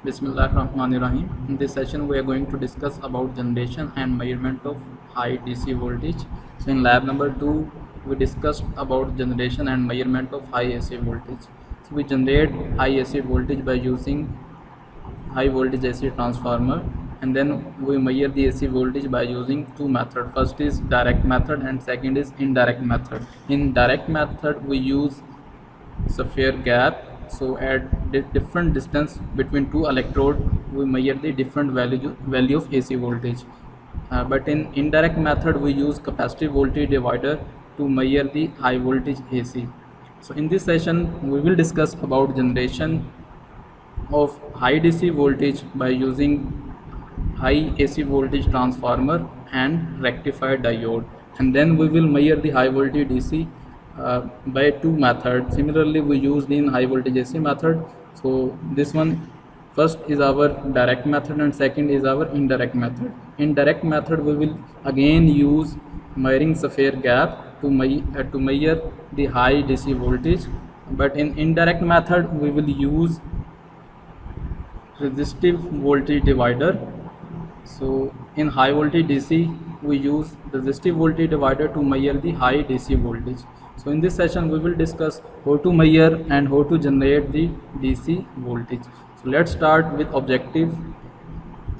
Bismillahirrahmanirrahim. In this session, we are going to discuss about generation and measurement of high DC voltage. So, in lab number 2, we discussed about generation and measurement of high AC voltage. So, we generate high AC voltage by using high voltage AC transformer, and then we measure the AC voltage by using two methods. First is direct method and second is indirect method. In direct method, we use sphere gap. So at different distance between two electrode, we measure the different value of AC voltage. But in indirect method, we use capacitive voltage divider to measure the high voltage AC. So in this session, we will discuss about generation of high DC voltage by using high AC voltage transformer and rectifier diode, and then we will measure the high voltage DC by two methods. Similarly, we used in high voltage AC method. So this one first is our direct method and second is our indirect method. In direct method, we will again use measuring sphere gap to measure the high DC voltage, but in indirect method we will use resistive voltage divider. So in high voltage DC, we use resistive voltage divider to measure the high DC voltage. So in this session, we will discuss how to measure and how to generate the DC voltage. So let's start with objective.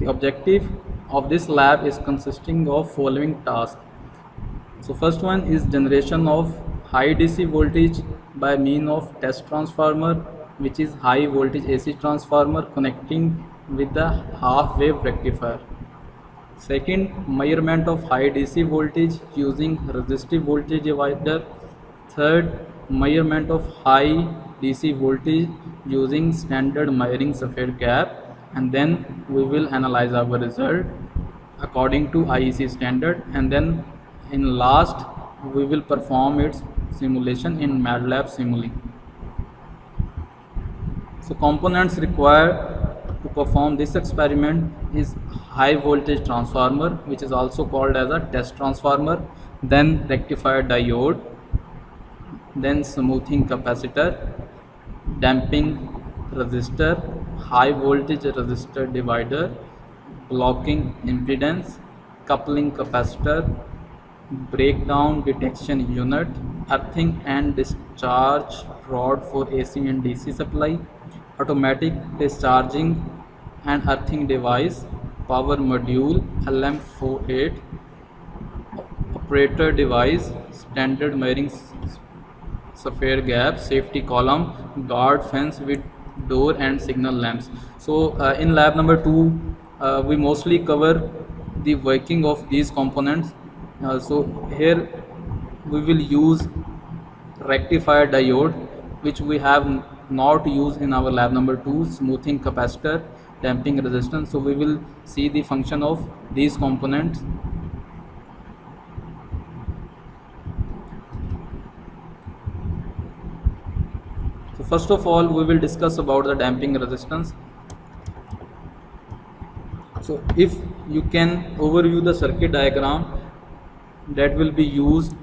The objective of this lab is consisting of following tasks. So first one is generation of high DC voltage by means of test transformer, which is high voltage AC transformer connecting with the half wave rectifier. Second, measurement of high DC voltage using resistive voltage divider. Third, measurement of high DC voltage using standard measuring sphere gap, and then we will analyze our result according to IEC standard, and then in last we will perform its simulation in MATLAB Simulink. So components required to perform this experiment is high voltage transformer, which is also called as a test transformer, then rectifier diode, then smoothing capacitor, damping resistor, high voltage resistor divider, blocking impedance, coupling capacitor, breakdown detection unit, earthing and discharge rod for AC and DC supply, automatic discharging and earthing device, power module LM48, operator device, standard measuring sphere gap, safety column, guard fence with door and signal lamps. So in lab number 2, we mostly cover the working of these components. So here we will use rectifier diode, which we have not used in our lab number 2, smoothing capacitor, damping resistance. So we will see the function of these components. So first of all, we will discuss about the damping resistance. So if you can overview the circuit diagram that will be used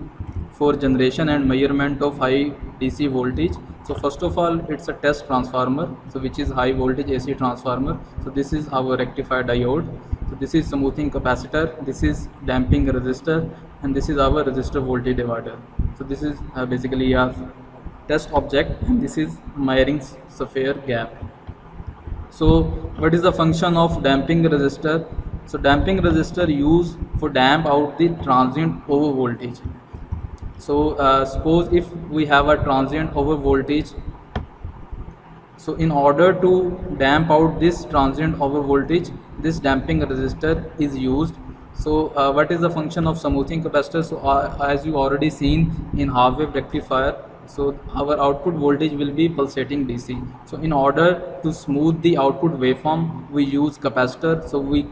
for generation and measurement of high DC voltage. So first of all, it's a test transformer, so which is high voltage AC transformer. So this is our rectifier diode. So this is smoothing capacitor, this is damping resistor, and this is our resistor voltage divider. So this is basically a test object, and this is measuring sphere gap. So what is the function of damping resistor? So damping resistor used for damp out the transient over voltage. So suppose if we have a transient over voltage, so in order to damp out this transient over voltage, this damping resistor is used. So what is the function of smoothing capacitor? So as you already seen in half wave rectifier, so our output voltage will be pulsating DC. So in order to smooth the output waveform, we use capacitor. So we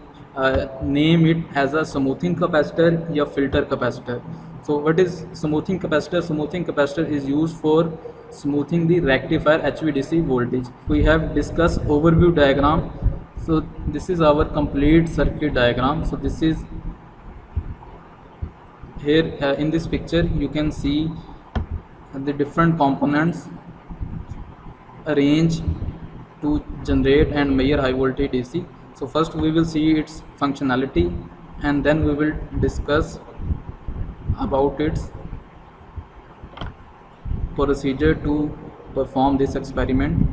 name it as a smoothing capacitor or filter capacitor. So what is smoothing capacitor? Smoothing capacitor is used for smoothing the rectifier HVDC voltage. We have discussed overview diagram. So this is our complete circuit diagram. So this is here in this picture you can see the different components arranged to generate and measure high voltage DC. So first we will see its functionality and then we will discuss about its procedure to perform this experiment.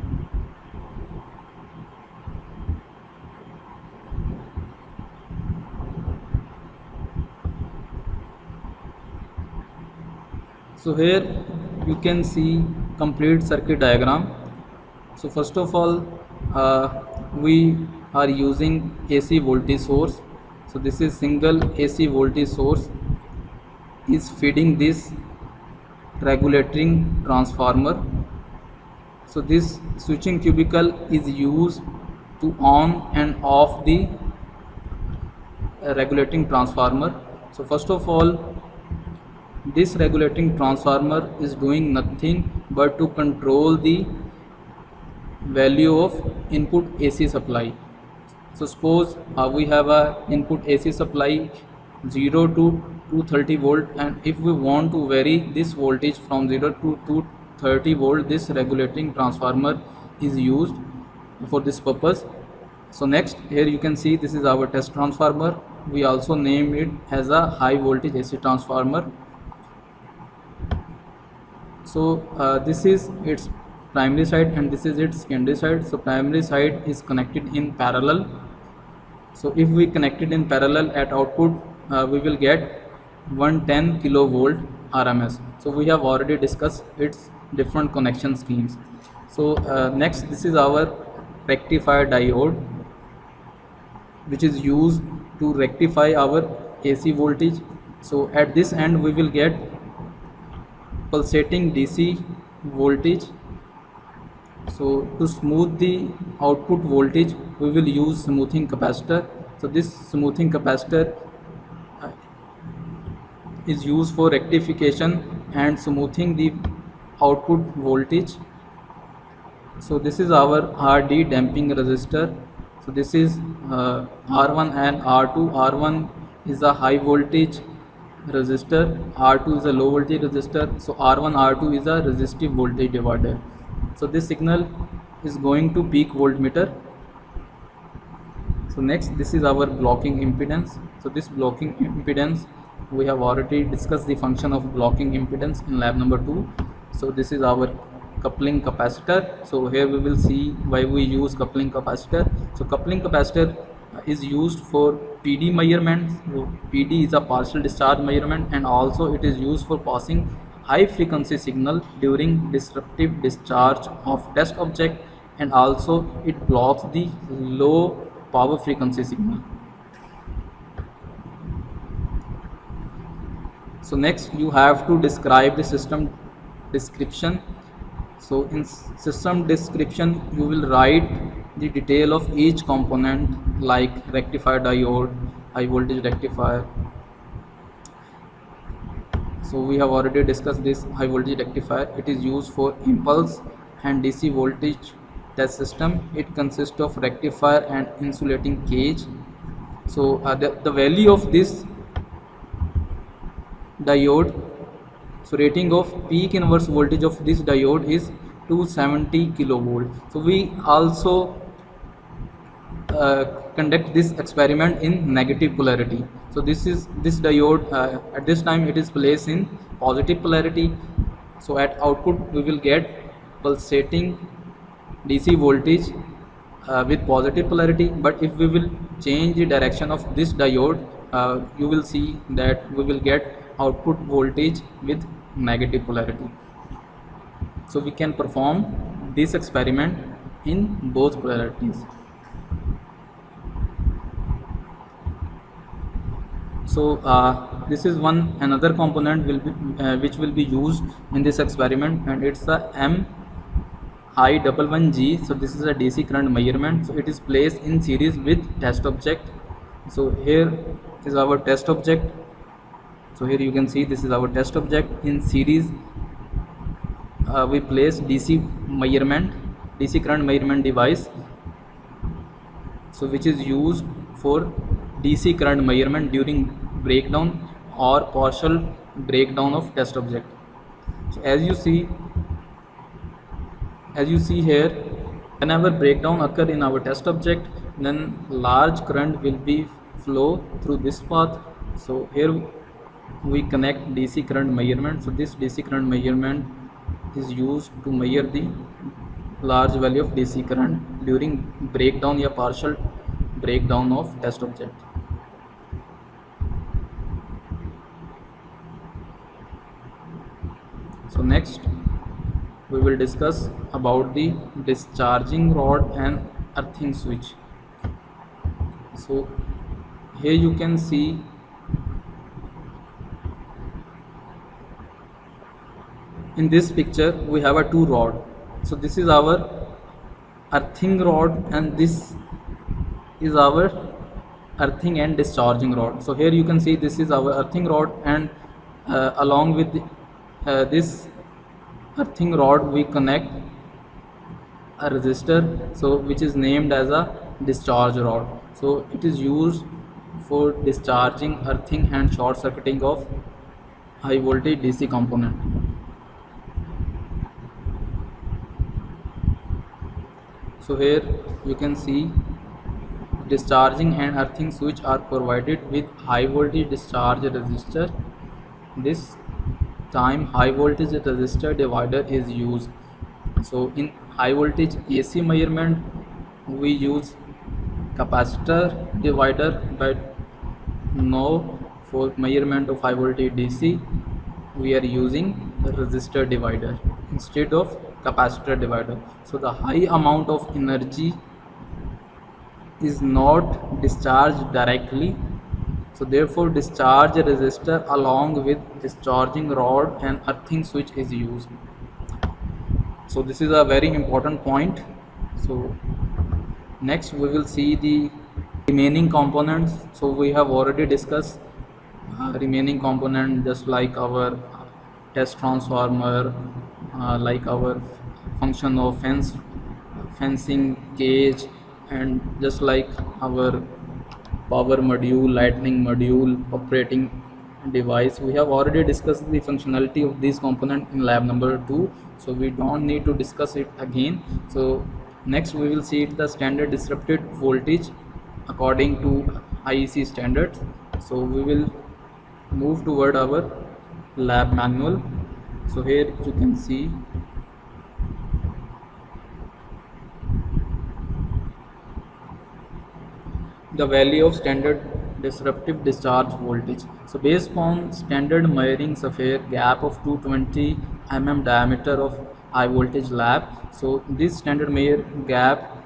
So here you can see complete circuit diagram. So first of all, we are using AC voltage source. So this is single AC voltage source is feeding this regulating transformer. So this switching cubicle is used to on and off the regulating transformer. So first of all, this regulating transformer is doing nothing but to control the value of input AC supply. So suppose we have a input AC supply 0 to 230 volt, and if we want to vary this voltage from 0 to 230 volt, this regulating transformer is used for this purpose. So next, here you can see this is our test transformer. We also name it as a high voltage AC transformer. So this is its primary side and this is its secondary side. So primary side is connected in parallel. So if we connect it in parallel at output, we will get 110 kilovolt RMS. So we have already discussed its different connection schemes. So next, this is our rectifier diode, which is used to rectify our AC voltage. So at this end we will get pulsating DC voltage. So to smooth the output voltage, we will use smoothing capacitor. So this smoothing capacitor is used for rectification and smoothing the output voltage. So this is our RD damping resistor. So this is R1 and R2. R1 is a high voltage resistor, R2 is a low voltage resistor. So R1 R2 is a resistive voltage divider. So this signal is going to peak voltmeter. So next, this is our blocking impedance. So this blocking impedance, we have already discussed the function of blocking impedance in lab number 2. So this is our coupling capacitor. So here we will see why we use coupling capacitor. So coupling capacitor is used for PD measurements. So PD is a partial discharge measurement, and also it is used for passing high frequency signal during disruptive discharge of test object, and also it blocks the low power frequency signal. So next, you have to describe the system description. So in system description, you will write the detail of each component like rectifier diode, high voltage rectifier. So we have already discussed this high voltage rectifier. It is used for impulse and DC voltage test system. It consists of rectifier and insulating cage. So the value of this diode, so rating of peak inverse voltage of this diode is 270 kilovolt. So we also conduct this experiment in negative polarity. So this diode at this time it is placed in positive polarity. So at output we will get pulsating DC voltage with positive polarity, but if we will change the direction of this diode, you will see that we will get output voltage with negative polarity. So we can perform this experiment in both polarities. So this is another component which will be used in this experiment, and it's the MI11G. So this is a DC current measurement. So it is placed in series with test object. So here is our test object. So here you can see this is our test object. In series we place DC current measurement device, so which is used for DC current measurement during breakdown or partial breakdown of test object. So as you see here, Whenever breakdown occur in our test object, then large current will be flow through this path. So here we connect DC current measurement. So this DC current measurement is used to measure the large value of DC current during breakdown or partial breakdown of test object. So next we will discuss about the discharging rod and earthing switch. So here you can see in this picture we have a two rod. So this is our earthing rod and this is our earthing and discharging rod. So here you can see this is our earthing rod, and along with this earthing rod we connect a resistor, so which is named as a discharge rod. So it is used for discharging, earthing and short circuiting of high voltage DC component. So here you can see discharging and earthing switch are provided with high voltage discharge resistor. This time high voltage resistor divider is used. So in high voltage AC measurement we use capacitor divider, but now for measurement of high voltage DC we are using resistor divider instead of capacitor divider. So the high amount of energy is not discharged directly, so therefore discharge resistor along with discharging rod and earthing switch is used. So this is a very important point. So next we will see the remaining components. So we have already discussed remaining component, just like our test transformer, like our function of fencing cage, and just like our power module, lightning module, operating device. We have already discussed the functionality of this component in lab number 2, so we don't need to discuss it again. So next we will see the standard disrupted voltage according to IEC standards. So we will move toward our lab manual. So here you can see the value of standard disruptive discharge voltage. So based on standard measuring sphere gap of 220 mm diameter of high voltage lab, so this standard measure gap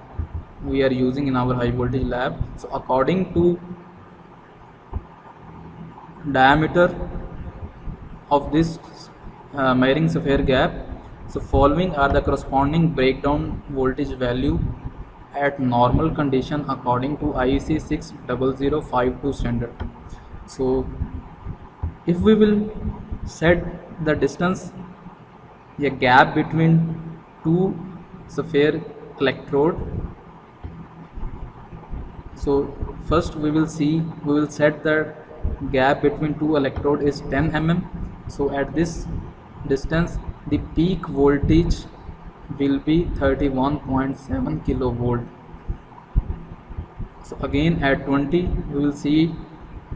we are using in our high voltage lab. So according to diameter of this measuring sphere gap, so following are the corresponding breakdown voltage value at normal condition according to IEC 60052 standard. So if we will set the distance, a gap between two sphere electrode, so first we will set the gap between two electrode is 10 mm. So at this distance the peak voltage will be 31.7 kilovolt. So again at 20 we will see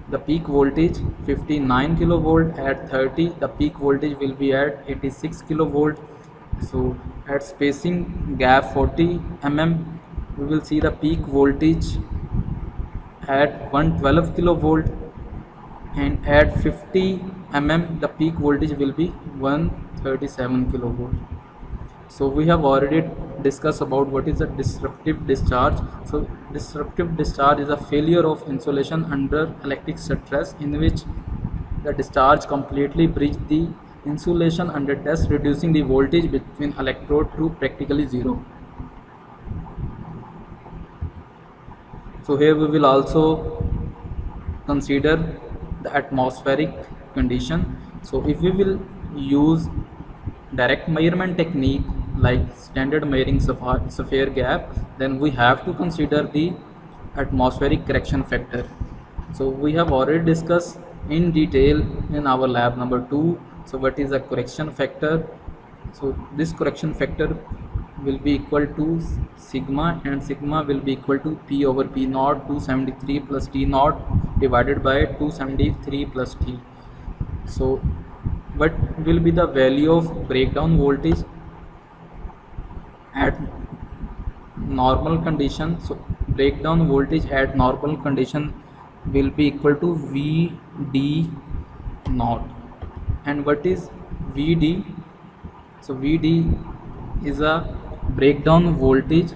the peak voltage 59 kilovolt. At 30 the peak voltage will be at 86 kilovolt. So at spacing gap 40 mm we will see the peak voltage at 112 kilovolt, and at 50 mm the peak voltage will be 137 kilovolt. So we have already discussed about what is a disruptive discharge. So disruptive discharge is a failure of insulation under electric stress in which the discharge completely breaches the insulation under test, reducing the voltage between electrode to practically zero. So here we will also consider the atmospheric condition. So if we will use direct measurement technique like standard measuring sphere gap, then we have to consider the atmospheric correction factor. So we have already discussed in detail in our lab number 2. So what is a correction factor? So this correction factor will be equal to sigma, and sigma will be equal to P over P naught 273 plus T naught divided by 273 plus T. So what will be the value of breakdown voltage at normal condition? So breakdown voltage at normal condition will be equal to VD naught. And what is VD? So VD is a breakdown voltage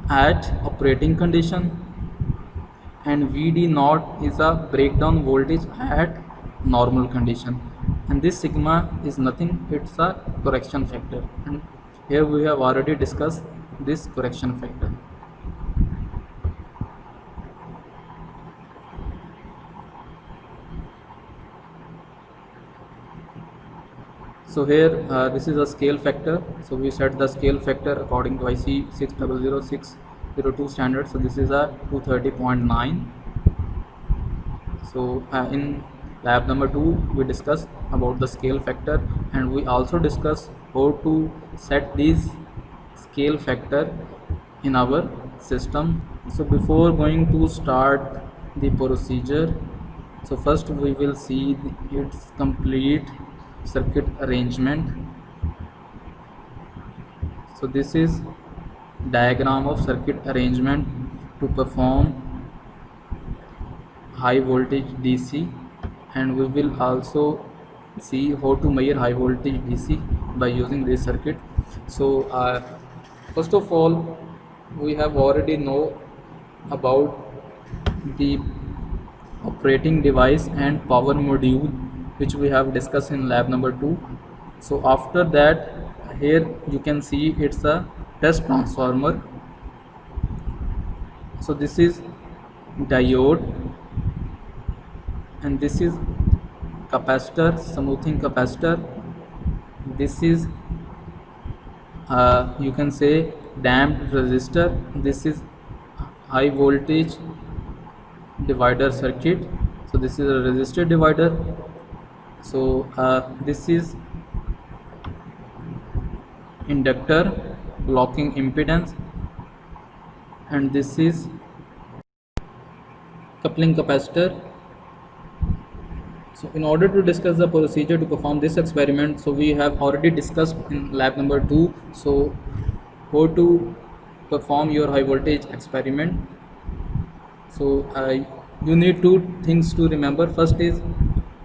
at operating condition, and VD naught is a breakdown voltage at normal condition. And this sigma is nothing, it's a correction factor, and here we have already discussed this correction factor. So here this is a scale factor. So we set the scale factor according to IC 600602 standard. So this is a 230.9. So in lab number 2 we discussed about the scale factor, and we also discussed how to set these scale factor in our system. So before going to start the procedure, so first we will see its complete circuit arrangement. So this is diagram of circuit arrangement to perform high voltage DC, and we will also see how to measure high voltage DC by using this circuit. So first of all, we have already know about the operating device and power module, which we have discussed in lab number 2. So after that, here you can see it's a test transformer. So this is diode, and this is capacitor, smoothing capacitor. This is you can say damped resistor. This is high voltage divider circuit. So this is a resistor divider. So this is inductor blocking impedance, and this is coupling capacitor. So in order to discuss the procedure to perform this experiment, so we have already discussed in lab number 2, so how to perform your high voltage experiment. So you need two things to remember. First is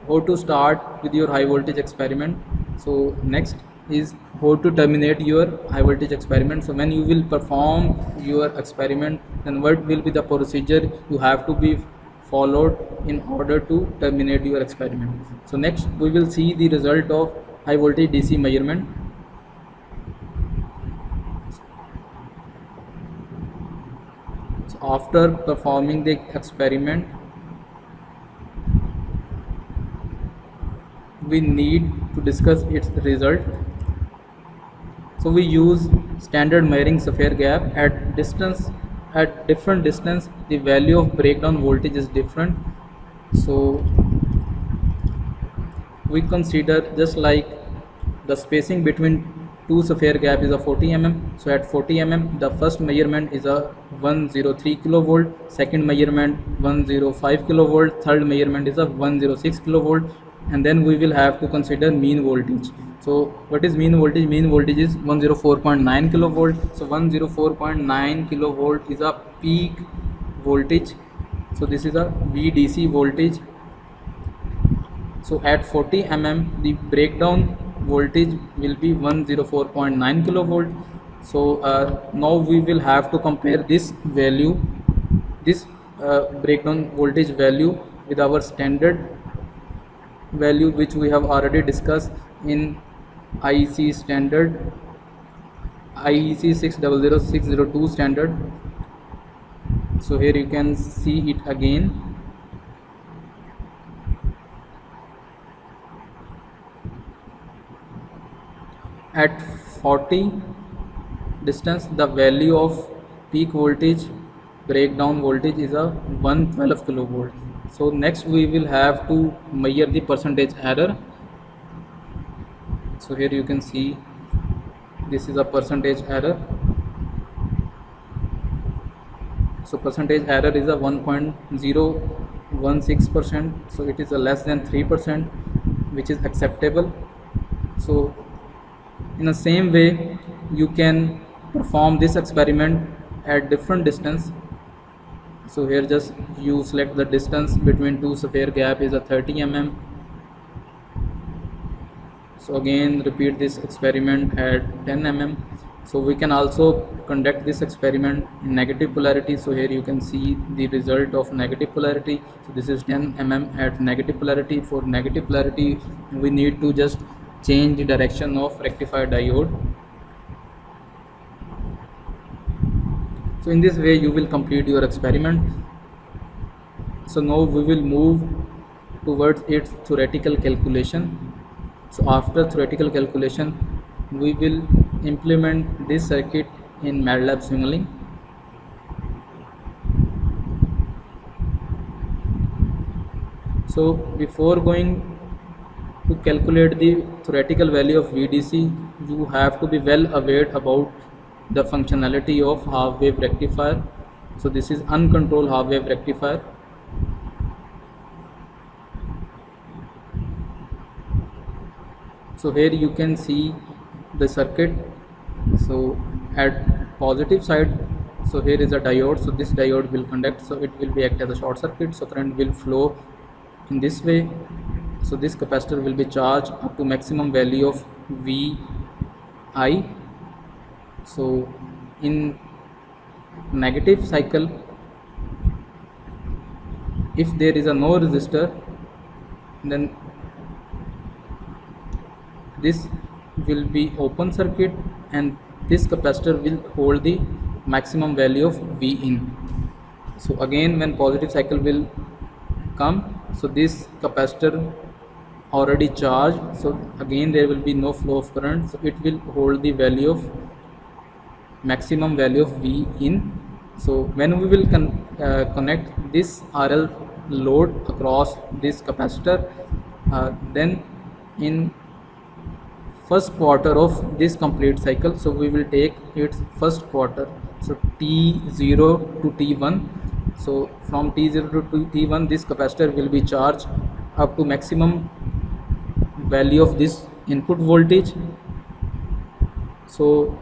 how to start with your high voltage experiment. So next is how to terminate your high voltage experiment. So when you will perform your experiment, then what will be the procedure you have to be followed in order to terminate your experiment. So next we will see the result of high voltage DC measurement. So after performing the experiment, we need to discuss its result. So we use standard measuring sapphire gap at distance. At different distance, the value of breakdown voltage is different. So we consider just like the spacing between two sapphire gap is a 40 mm. So at 40 mm, the first measurement is a 103 kilovolt, second measurement 105 kilovolt, third measurement is a 106 kilovolt, and then we will have to consider mean voltage. So what is mean voltage? Mean voltage is 104.9 kilovolt. So 104.9 kilovolt is a peak voltage. So this is a VDC voltage. So at 40 mm, the breakdown voltage will be 104.9 kilovolt. So now we will have to compare this value, this breakdown voltage value, with our standard value, which we have already discussed in IEC standard, IEC 600602 standard. So here you can see it again. At 40 distance, the value of peak voltage, breakdown voltage is a 112 kilovolt. So next we will have to measure the percentage error. So here you can see this is a percentage error. So percentage error is a 1.016%, so it is a less than 3%, which is acceptable. So in the same way you can perform this experiment at different distance. So here just you select the distance between two sphere gap is a 30 mm. So again repeat this experiment at 10 mm. So we can also conduct this experiment in negative polarity. So here you can see the result of negative polarity. So this is 10 mm at negative polarity. For negative polarity we need to just change the direction of rectifier diode. So in this way you will complete your experiment. So now we will move towards its theoretical calculation. So after theoretical calculation we will implement this circuit in MATLAB Simulink. So before going to calculate the theoretical value of VDC, you have to be well aware about the functionality of half wave rectifier. So this is uncontrolled half wave rectifier. So here you can see the circuit. So at positive side, so here is a diode. So this diode will conduct, so it will be act as a short circuit, so current will flow in this way. So this capacitor will be charged up to maximum value of Vi. So in negative cycle, if there is a no resistor, then this will be open circuit and this capacitor will hold the maximum value of V in. So again when positive cycle will come, so this capacitor already charged, so again there will be no flow of current, so it will hold the value of maximum value of V in. So when we will connect this RL load across this capacitor, then in first quarter of this complete cycle, so we will take its first quarter, so T0 to T1. So from T0 to T1 this capacitor will be charged up to maximum value of this input voltage. So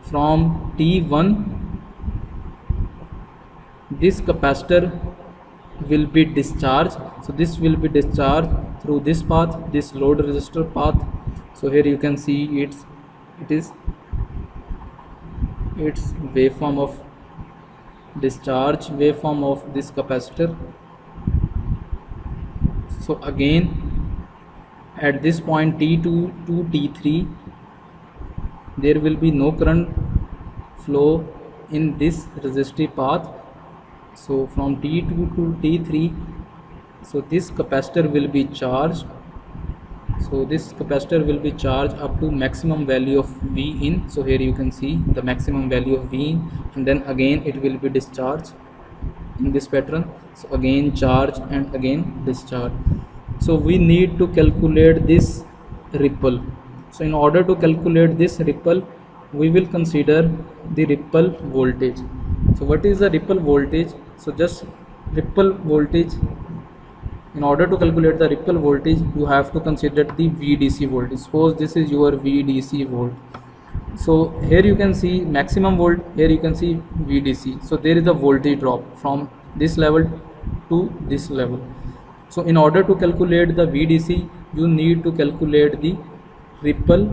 from T1 this capacitor will be discharged, so this will be discharged through this path, this load resistor path. So here you can see it is its waveform of discharge waveform of this capacitor. So again at this point T2 to T3 there will be no current flow in this resistive path. So from T2 to T3, so this capacitor will be charged, so this capacitor will be charged up to maximum value of V in. So here you can see the maximum value of V in, and then again it will be discharged in this pattern. So again charge and again discharge. So we need to calculate this ripple. So in order to calculate this ripple, we will consider the ripple voltage. So what is the ripple voltage? So just ripple voltage, in order to calculate the ripple voltage you have to consider the VDC voltage. Suppose this is your VDC volt. So here you can see maximum volt, here you can see VDC. So there is a voltage drop from this level to this level. So in order to calculate the VDC you need to calculate the ripple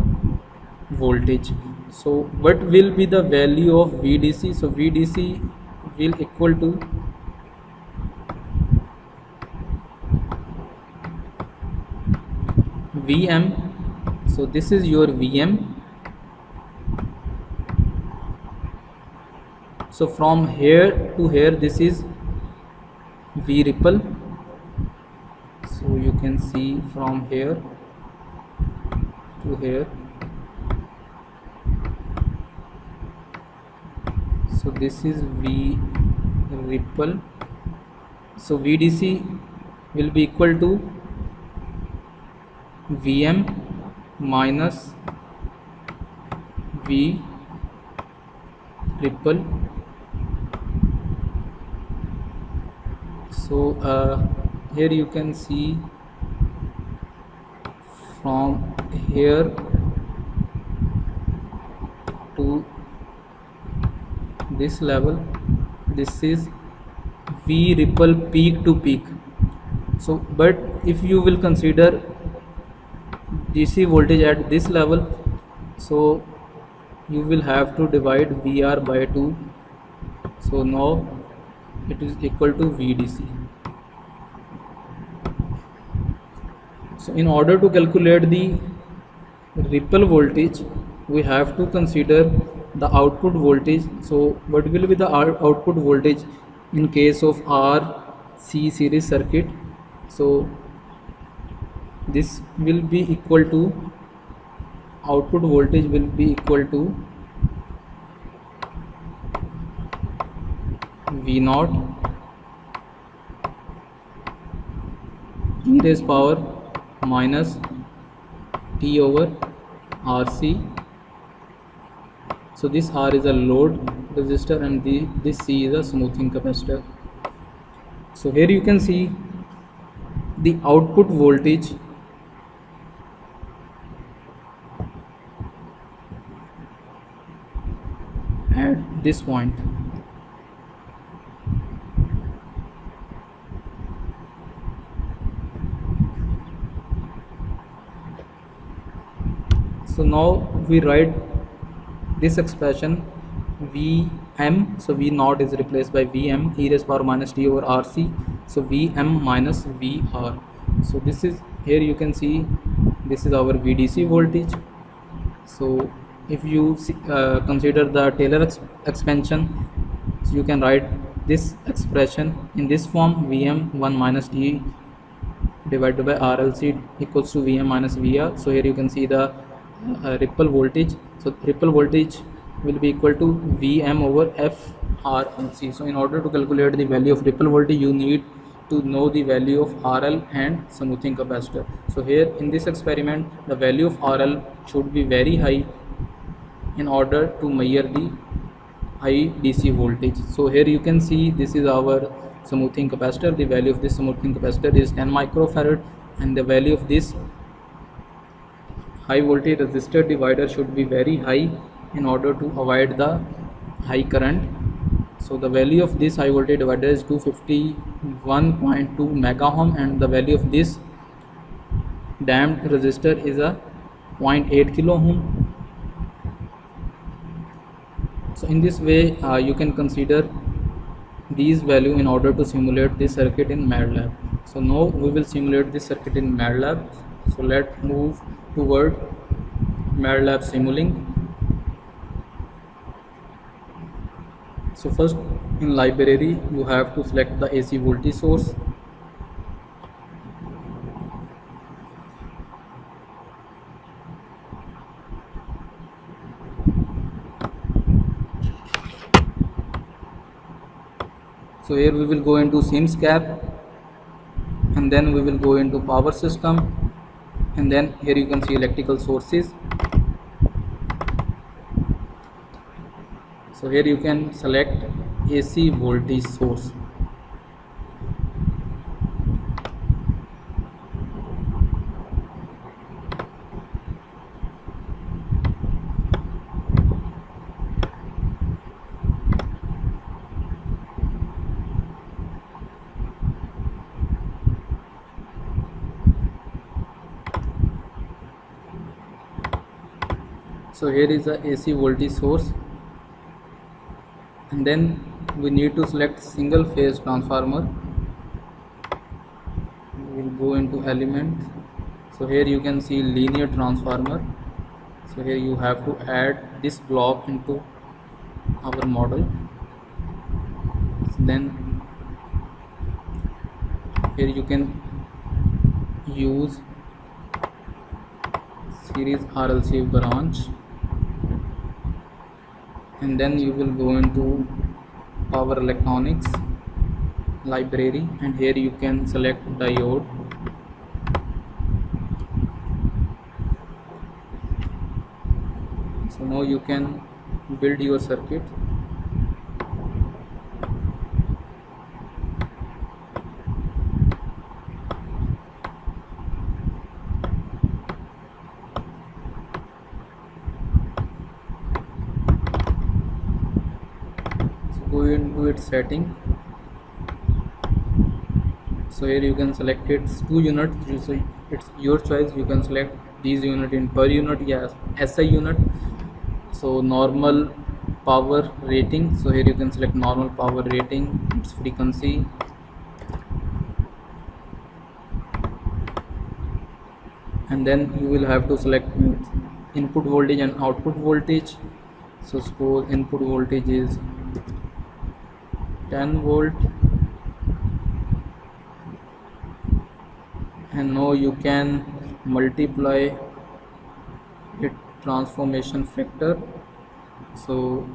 voltage. So what will be the value of VDC? So VDC will equal to Vm. So this is your Vm. So from here to here this is V ripple. So you can see from here to here. So this is V ripple. So VDC will be equal to Vm minus V ripple. So here you can see from here to this level, this is V ripple peak to peak. So but if you will consider DC voltage at this level, so you will have to divide VR by 2. So now it is equal to VDC. So in order to calculate the ripple voltage, we have to consider the output voltage. So what will be the output voltage in case of RC series circuit? So this will be equal to, output voltage will be equal to V naught e raised power minus T over RC. So this R is a load resistor and this C is a smoothing capacitor. So here you can see the output voltage at this point. So now we write this expression Vm. So V naught is replaced by Vm e raised power minus T over RC. So Vm minus Vr. So this is, here you can see this is our VDC voltage. So if you consider the Taylor expansion, so you can write this expression in this form: Vm 1 minus T divided by RLC equals to Vm minus Vr. So here you can see the ripple voltage. So ripple voltage will be equal to Vm over FRLC. So in order to calculate the value of ripple voltage, you need to know the value of RL and smoothing capacitor. So here in this experiment, the value of RL should be very high in order to measure the high DC voltage. So here you can see this is our smoothing capacitor. The value of this smoothing capacitor is 10 microfarad, and the value of this high voltage resistor divider should be very high in order to avoid the high current. So the value of this high voltage divider is 251.2 mega ohm, and the value of this damped resistor is a 0.8 kilo ohm. So in this way you can consider these value in order to simulate this circuit in MATLAB. So now we will simulate this circuit in MATLAB. So let's move toward MATLAB Simulink. So first in library you have to select the AC voltage source. So here we will go into SimSCAP, and then we will go into power system, and then here you can see electrical sources. So here you can select AC voltage source. So here is the AC voltage source, and then we need to select single phase transformer. We will go into element. So here you can see linear transformer. So here you have to add this block into our model. Then here you can use series RLC branch, and then you will go into power electronics library, and here you can select diode. now you can build your circuit. So go into its setting. So here you can select its 2 units. So it's your choice, you can select these unit in per unit, yes, SI unit. So normal power rating, so here you can select normal power rating, its frequency, and then you will have to select input voltage and output voltage. So suppose input voltage is 10 volt, and now you can multiply it transformation factor. So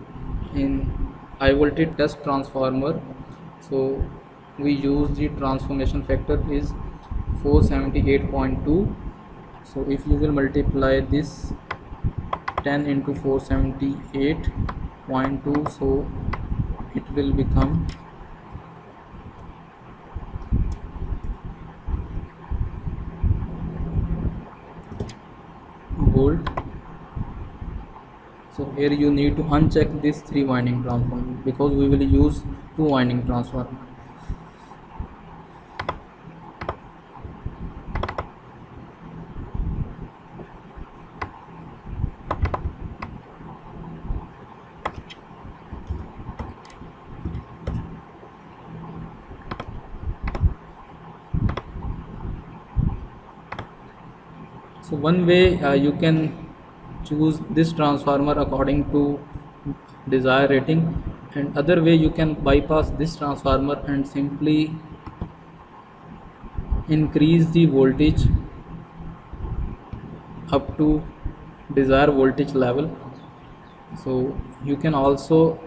in high voltage test transformer, so we use the transformation factor is 478.2. so if you will multiply this 10 into 478.2, so it will become volt. So here you need to uncheck this 3 winding transformer because we will use 2 winding transformer. So one way you can choose this transformer according to desired rating, and other way you can bypass this transformer and simply increase the voltage up to desired voltage level. So you can also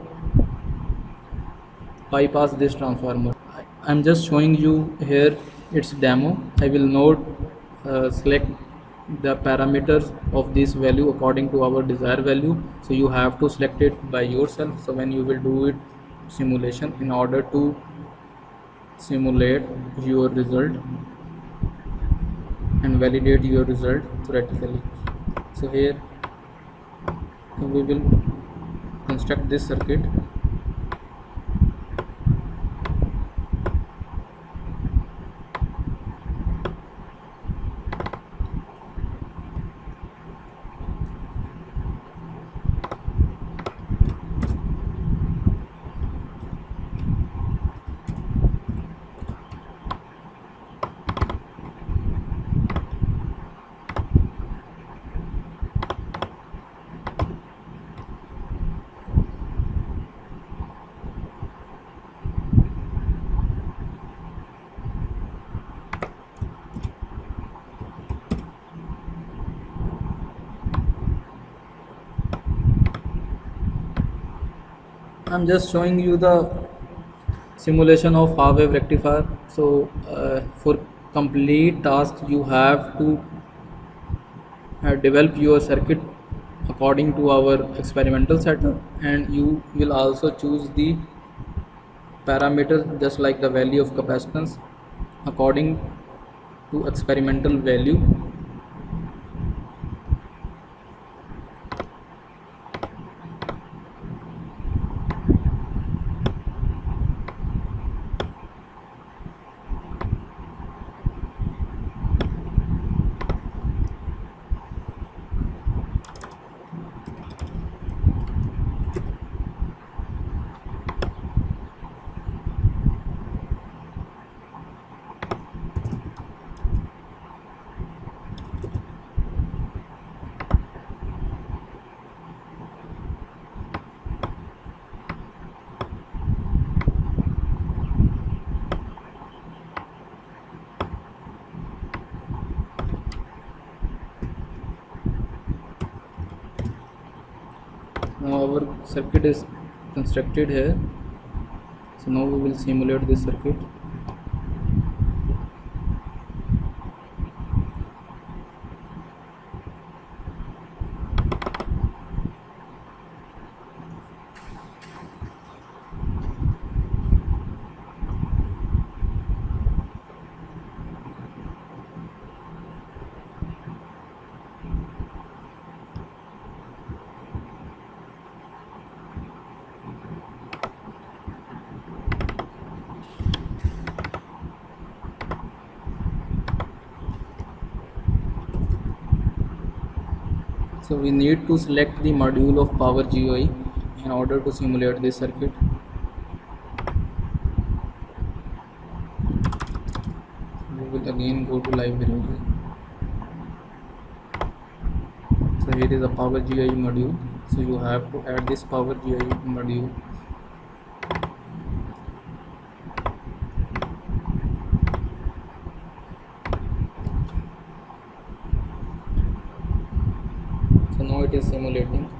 bypass this transformer. I'm just showing you here its demo. I will not select the parameters of this value according to our desired value, so you have to select it by yourself. So when you will do it simulation in order to simulate your result and validate your result theoretically. So here we will construct this circuit. I'm just showing you the simulation of half wave rectifier. So for complete task you have to develop your circuit according to our experimental setup, and you will also choose the parameters just like the value of capacitance according to experimental value. Now our circuit is constructed here. So now we will simulate this circuit. So we need to select the module of Power GUI in order to simulate this circuit. We will again go to library. So here is a Power GUI module. So you have to add this Power GUI module. So now it is simulating.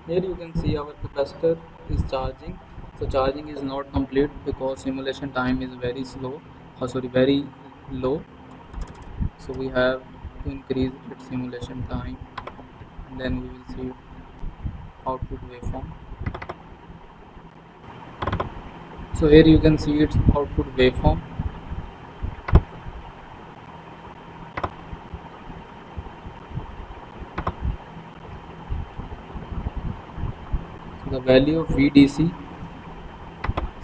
Here you can see our capacitor is charging. So charging is not complete because simulation time is very slow, very low. So we have to increase its simulation time, and then we will see output waveform. So here you can see its output waveform. So the value of VDC.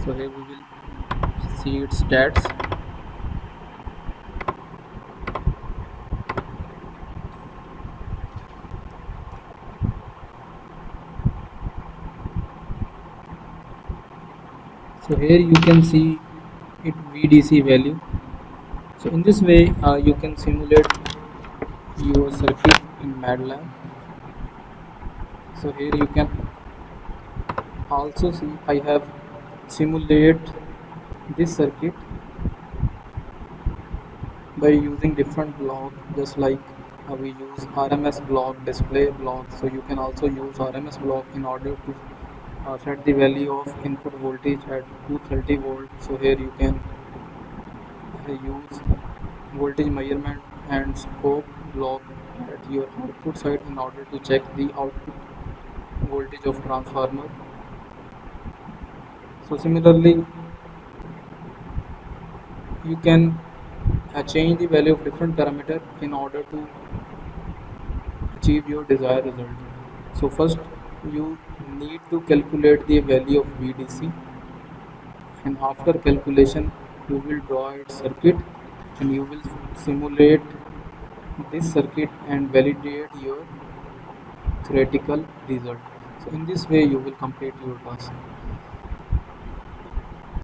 So here we will see its stats. So here you can see it VDC value. So in this way you can simulate your circuit in MATLAB. So here you can also see I have simulate this circuit by using different block, just like we use RMS block, display block. So you can also use RMS block in order to set the value of input voltage at 230 volt. So here you can use voltage measurement and scope block at your output side in order to check the output voltage of transformer. So similarly you can change the value of different parameter in order to achieve your desired result. So first you need to calculate the value of VDC, and after calculation you will draw its circuit and you will simulate this circuit and validate your theoretical result. So in this way you will complete your task.